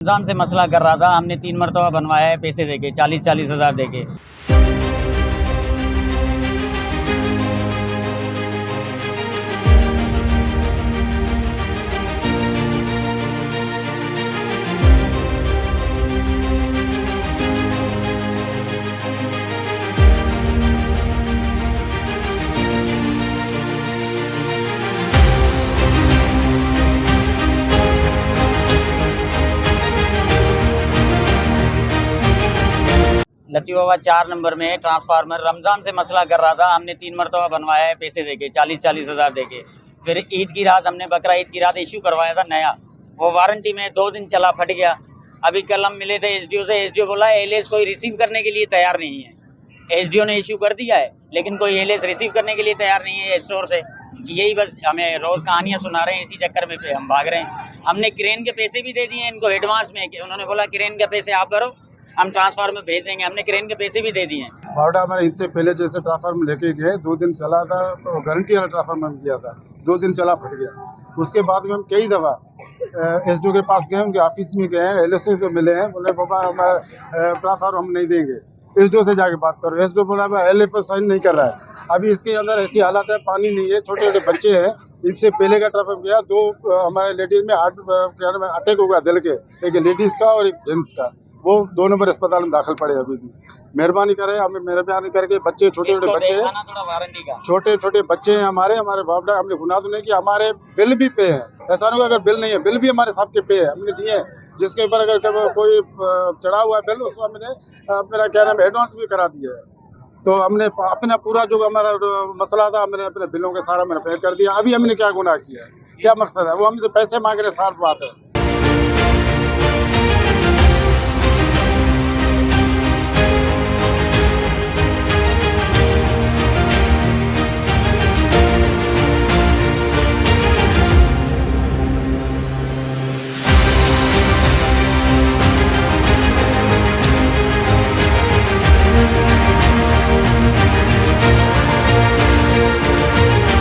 रमजान से मसला कर रहा था, हमने 3 मरतबा बनवाया है पैसे देके, 40-40 हज़ार देके। लती बाबा 4 नंबर में ट्रांसफार्मर रमज़ान से मसला कर रहा था, हमने 3 मरतबा बनवाया है पैसे देके, 40-40 हज़ार देके। फिर ईद की रात हमने बकरा ईद की रात इशू करवाया था नया, वो वारंटी में 2 दिन चला, फट गया। अभी कल हम मिले थे एसडीओ से, एसडीओ बोला एलएस कोई रिसीव करने के लिए तैयार नहीं है। एसडीओ ने इशू कर दिया है लेकिन कोई एलएस रिसीव करने के लिए तैयार नहीं है स्टोर से। यही बस हमें रोज़ कहानियाँ सुना रहे हैं, इसी चक्कर में हम भाग रहे हैं। हमने क्रेन के पैसे भी दे दिए इनको एडवांस में, उन्होंने बोला क्रेन के पैसे आप भरो, हम ट्रांसफार्मर में भेज देंगे। हमने क्रेन के पैसे भी दे दिए हैं। फावड़ा हमारे इससे पहले जैसे ट्रांसफार्मर लेके गए, 2 दिन चला था, तो गारंटी वाला ट्रांसफार्मर दिया था, 2 दिन चला, फट गया। उसके बाद में हम कई दफ़ा एसडीओ के पास गए, उनके ऑफिस में गए हैं, एलओसी से मिले हैं, बोले बाबा हमारा ट्रांसफार्मर हम नहीं देंगे, एसडीओ से जाके बात करो। एसडीओ बोला एलएफ साइन नहीं कर रहा है। अभी इसके अंदर ऐसी हालत है, पानी नहीं है, छोटे छोटे बच्चे हैं। इससे पहले का ट्रांसफार्मर गया, 2 हमारे लेडीज़ में अटैक होगा दिल के, एक लेडीज़ का और एक जेंट्स का, वो 2 नंबर अस्पताल में दाखिल पड़े। अभी भी मेहरबानी करें, हमें मेहरबानी करके, बच्चे छोटे छोटे बच्चे हैं, छोटे छोटे बच्चे हैं हमारे बापडा, हमने गुनाह तो नहीं किया, हमारे बिल भी पे है। ऐसा नहीं होगा अगर बिल नहीं है, बिल भी हमारे साहब के पे है, हमने दिए हैं। जिसके ऊपर अगर कोई चढ़ा हुआ है बिल, उसको हमने मेरा क्या नाम एडवांस भी करा दिया है। तो हमने अपना पूरा जो हमारा मसला था, हमने अपने बिलों के सारा मैंने पे कर दिया। अभी हमने क्या गुनाह किया है, क्या मकसद है, वो हमसे पैसे मांग रहे, साफ बात है।